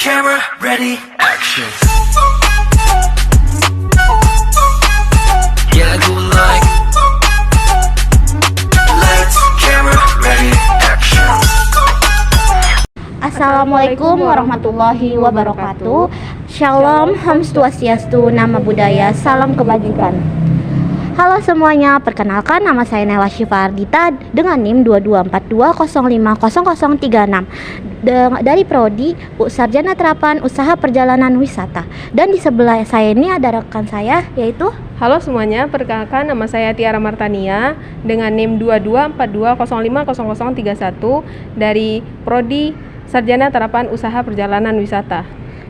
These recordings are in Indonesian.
camera, ready, action. Yeah, I do it like lights, camera, ready, action. Assalamualaikum warahmatullahi wabarakatuh. Shalom, Om Swastiastu, nama budaya, salam kebajikan. Halo semuanya, perkenalkan nama saya Nela Syifa Ardita dengan NIM 2242050036 dari Prodi Sarjana Terapan Usaha Perjalanan Wisata. Dan di sebelah saya ini ada rekan saya yaitu Halo semuanya, perkenalkan nama saya Tiara Martania dengan NIM 2242050031 dari Prodi Sarjana Terapan Usaha Perjalanan Wisata.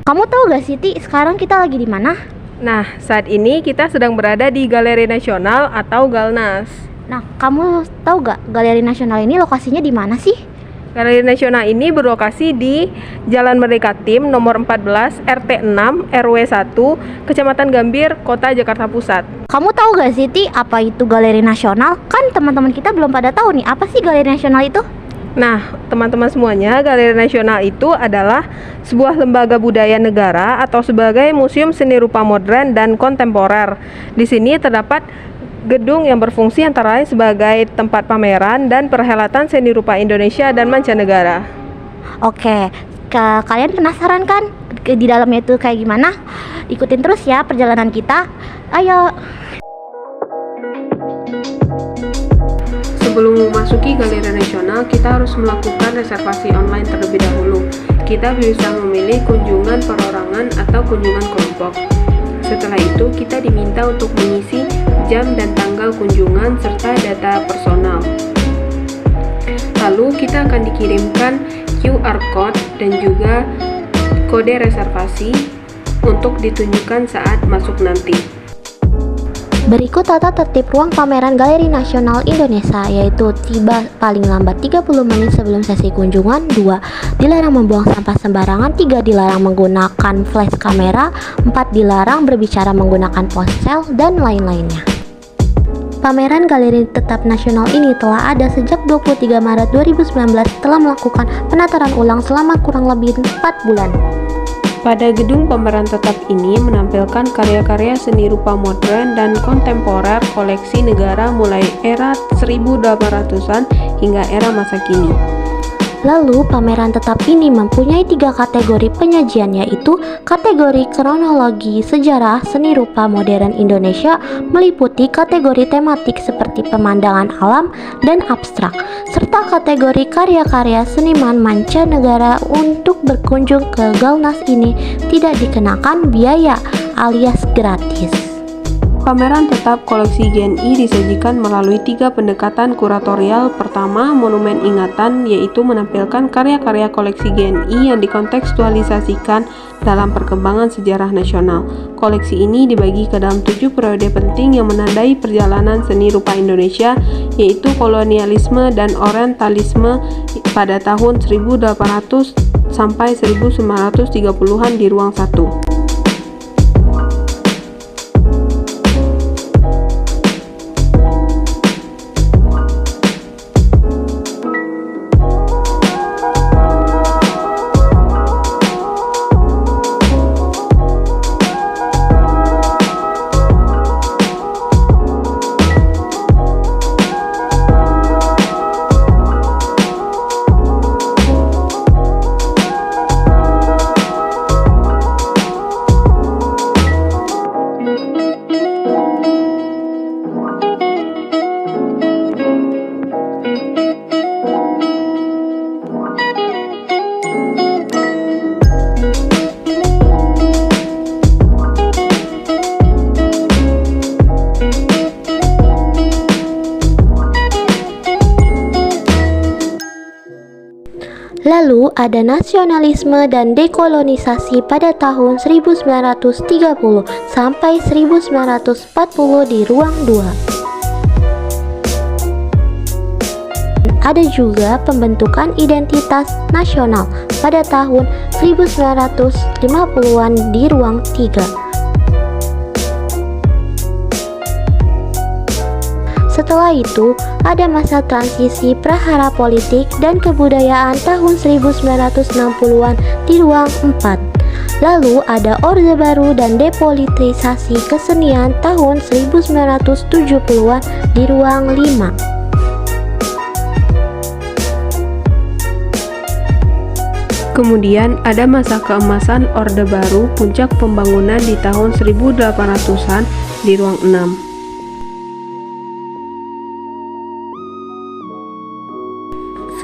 Kamu tahu gak sih Ti, sekarang kita lagi di mana? Nah, saat ini kita sedang berada di Galeri Nasional atau Galnas. Nah, kamu tahu gak Galeri Nasional ini lokasinya di mana sih? Galeri Nasional ini berlokasi di Jalan Merdeka Tim nomor 14 RT 6 RW 1 Kecamatan Gambir, Kota Jakarta Pusat. Kamu tahu gak sih Ti, apa itu Galeri Nasional? Kan teman-teman kita belum pada tahu nih, apa sih Galeri Nasional itu? Nah, teman-teman semuanya, Galeri Nasional itu adalah sebuah lembaga budaya negara atau sebagai museum seni rupa modern dan kontemporer. Di sini terdapat gedung yang berfungsi antara lain sebagai tempat pameran dan perhelatan seni rupa Indonesia dan mancanegara. Oke, kalian penasaran kan di dalamnya itu kayak gimana? Ikutin terus ya perjalanan kita. Ayo. Sebelum memasuki Galeri Nasional, kita harus melakukan reservasi online terlebih dahulu. Kita bisa memilih kunjungan perorangan atau kunjungan kelompok. Setelah itu, kita diminta untuk mengisi jam dan tanggal kunjungan serta data personal. Lalu, kita akan dikirimkan QR Code dan juga kode reservasi untuk ditunjukkan saat masuk nanti. Berikut tata tertib ruang pameran Galeri Nasional Indonesia, yaitu tiba paling lambat 30 menit sebelum sesi kunjungan. 2. Dilarang membuang sampah sembarangan. 3. Dilarang menggunakan flash kamera. 4. Dilarang berbicara menggunakan ponsel dan lain-lainnya. Pameran Galeri Tetap Nasional ini telah ada sejak 23 Maret 2019, telah melakukan penataran ulang selama kurang lebih 4 bulan. Pada gedung pameran tetap ini menampilkan karya-karya seni rupa modern dan kontemporer koleksi negara mulai era 1800-an hingga era masa kini. Lalu, pameran tetap ini mempunyai 3 kategori penyajian, yaitu kategori kronologi sejarah seni rupa modern Indonesia, meliputi kategori tematik seperti pemandangan alam dan abstrak, serta kategori karya-karya seniman mancanegara. Untuk berkunjung ke Galnas ini tidak dikenakan biaya alias gratis. Pameran tetap koleksi GNI disajikan melalui 3 pendekatan kuratorial. Pertama, monumen ingatan, yaitu menampilkan karya-karya koleksi GNI yang dikontekstualisasikan dalam perkembangan sejarah nasional. Koleksi ini dibagi ke dalam 7 periode penting yang menandai perjalanan seni rupa Indonesia, yaitu kolonialisme dan orientalisme pada tahun 1800 sampai 1930-an di ruang 1. Lalu ada nasionalisme dan dekolonisasi pada tahun 1930 sampai 1940 di ruang 2. Ada juga pembentukan identitas nasional pada tahun 1950-an di ruang 3. Setelah itu, ada masa transisi prahara politik dan kebudayaan tahun 1960-an di ruang 4. Lalu ada Orde Baru dan depolitisasi kesenian tahun 1970-an di ruang 5. Kemudian ada masa keemasan Orde Baru puncak pembangunan di tahun 1800-an di ruang 6.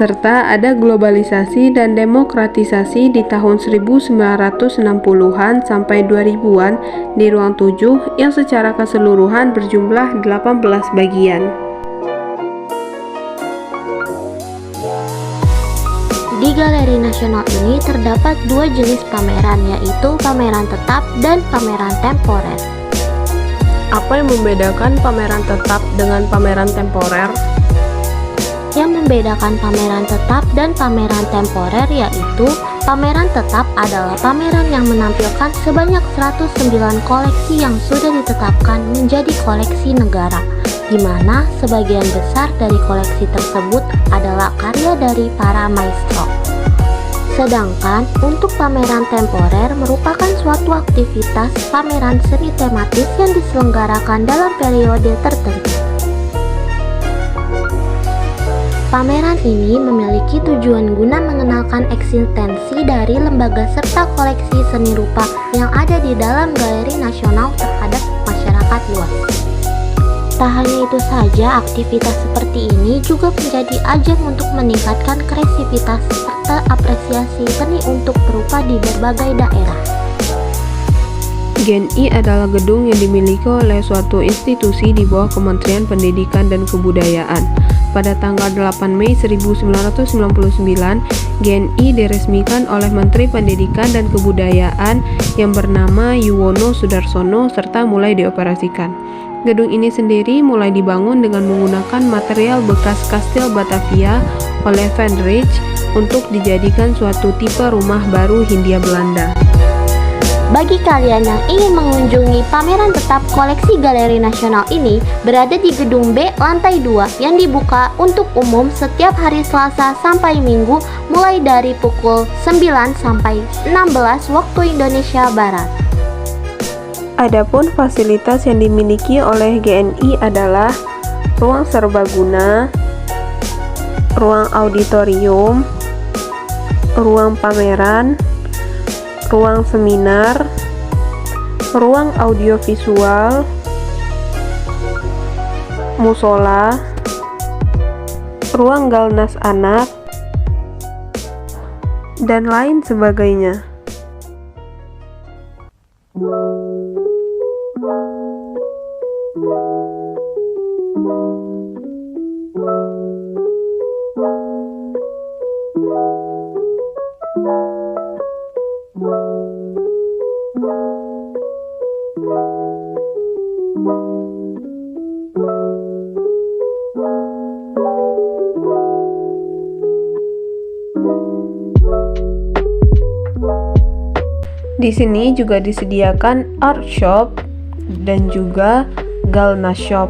Serta ada globalisasi dan demokratisasi di tahun 1960-an sampai 2000-an di ruang 7 yang secara keseluruhan berjumlah 18 bagian. Di Galeri Nasional ini terdapat dua jenis pameran, yaitu pameran tetap dan pameran temporer. Apa yang membedakan pameran tetap dengan pameran temporer? Yang membedakan pameran tetap dan pameran temporer yaitu pameran tetap adalah pameran yang menampilkan sebanyak 109 koleksi yang sudah ditetapkan menjadi koleksi negara, di mana sebagian besar dari koleksi tersebut adalah karya dari para maestro. Sedangkan untuk pameran temporer merupakan suatu aktivitas pameran seni tematis yang diselenggarakan dalam periode tertentu. Pameran ini memiliki tujuan guna mengenalkan eksistensi dari lembaga serta koleksi seni rupa yang ada di dalam Galeri Nasional terhadap masyarakat luas. Tak hanya itu saja, aktivitas seperti ini juga menjadi ajang untuk meningkatkan kreativitas serta apresiasi seni untuk berupa di berbagai daerah. GNI adalah gedung yang dimiliki oleh suatu institusi di bawah Kementerian Pendidikan dan Kebudayaan. Pada tanggal 8 Mei 1999, GNI diresmikan oleh Menteri Pendidikan dan Kebudayaan yang bernama Yuwono Sudarsono serta mulai dioperasikan. Gedung ini sendiri mulai dibangun dengan menggunakan material bekas Kastil Batavia oleh Van Rijn untuk dijadikan suatu tipe rumah baru Hindia Belanda. Bagi kalian yang ingin mengunjungi pameran tetap koleksi Galeri Nasional ini, berada di gedung B lantai 2 yang dibuka untuk umum setiap hari Selasa sampai Minggu mulai dari pukul 9 sampai 16 waktu Indonesia Barat. Adapun fasilitas yang dimiliki oleh GNI adalah ruang serbaguna, ruang auditorium, ruang pameran, ruang seminar, ruang audiovisual, musola, ruang galnas anak, dan lain sebagainya. Di sini juga disediakan art shop dan juga galna shop.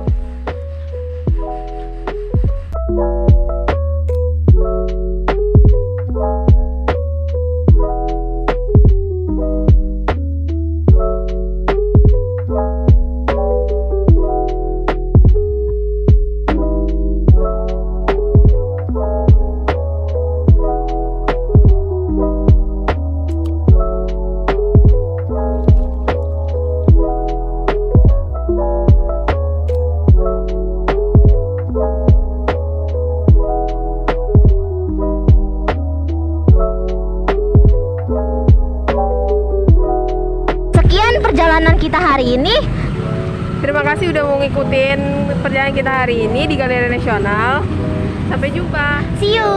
Perjalanan kita hari ini. Terima kasih udah mau ngikutin perjalanan kita hari ini di Galeri Nasional. Sampai jumpa. See you.